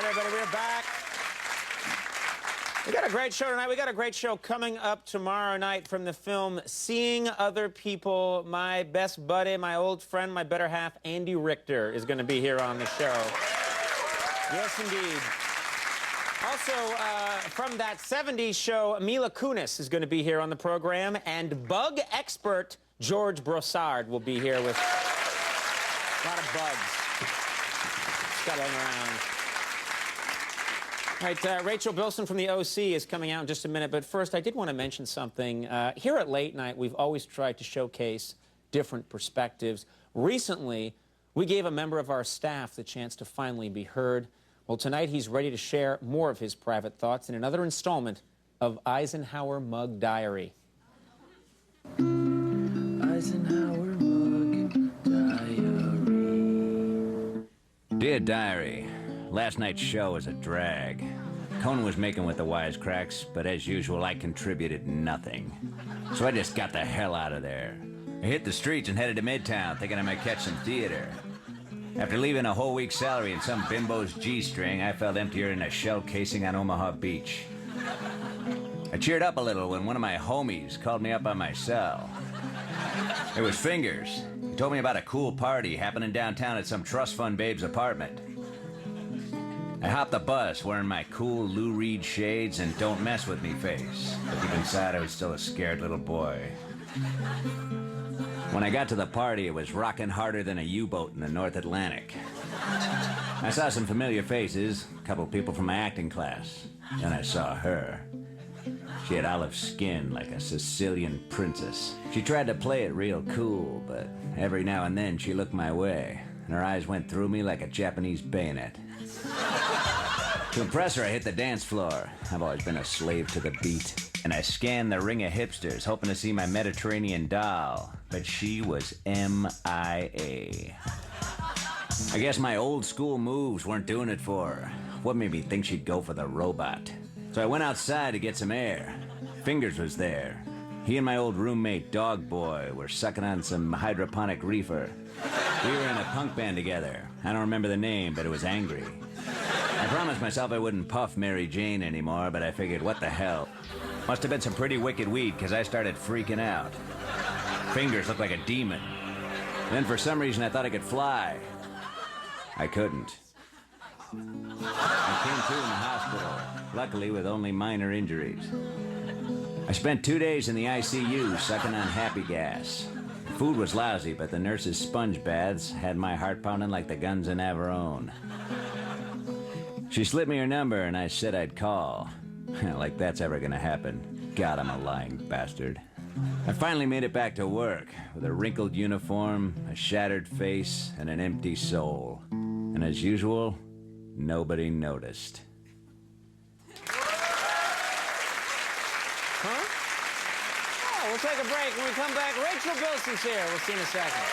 everybody. We're back. We got a great show tonight. We got a great show coming up tomorrow night from the film Seeing Other People. My best buddy, my old friend, my better half, Andy Richter, is going to be here on the show. Yes, indeed. Also, from that 70s show, Mila Kunis is going to be here on the program, and bug expert George Brossard will be here with a lot of bugs scuttling around. All right, Rachel Bilson from the OC is coming out in just a minute, but first I did want to mention something. Here at Late Night, we've always tried to showcase different perspectives. Recently, we gave a member of our staff the chance to finally be heard. Well, tonight he's ready to share more of his private thoughts in another installment of Eisenhower Mug Diary. Eisenhower Mug Diary. Dear Diary, last night's show was a drag. Conan was making with the wisecracks, but as usual, I contributed nothing. So I just got the hell out of there. I hit the streets and headed to Midtown, thinking I might catch some theater. After leaving a whole week's salary in some bimbo's G-string, I felt emptier than a shell casing on Omaha Beach. I cheered up a little when one of my homies called me up on my cell. It was Fingers. He told me about a cool party happening downtown at some trust fund babe's apartment. I hopped the bus wearing my cool Lou Reed shades and don't mess with me face, but deep inside I was still a scared little boy. When I got to the party, it was rocking harder than a U-boat in the North Atlantic. I saw some familiar faces, a couple people from my acting class. Then I saw her. She had olive skin like a Sicilian princess. She tried to play it real cool, but every now and then she looked my way, and her eyes went through me like a Japanese bayonet. To impress her, I hit the dance floor. I've always been a slave to the beat. And I scanned the ring of hipsters, hoping to see my Mediterranean doll. But she was MIA. I guess my old school moves weren't doing it for her. What made me think she'd go for the robot? So I went outside to get some air. Fingers was there. He and my old roommate, Dog Boy, were sucking on some hydroponic reefer. We were in a punk band together. I don't remember the name, but it was angry. I promised myself I wouldn't puff Mary Jane anymore, but I figured, what the hell? Must have been some pretty wicked weed, because I started freaking out. Fingers looked like a demon. Then for some reason I thought I could fly. I couldn't. I came to in the hospital, luckily with only minor injuries. I spent 2 days in the ICU sucking on happy gas. Food was lousy, but the nurses' sponge baths had my heart pounding like the guns in Averone. She slipped me her number and I said I'd call. Like that's ever gonna happen. God, I'm a lying bastard. I finally made it back to work with a wrinkled uniform, a shattered face, and an empty soul. And as usual, nobody noticed. Huh? Oh, we'll take a break. When we come back, Rachel Bilson's here. We'll see you in a second.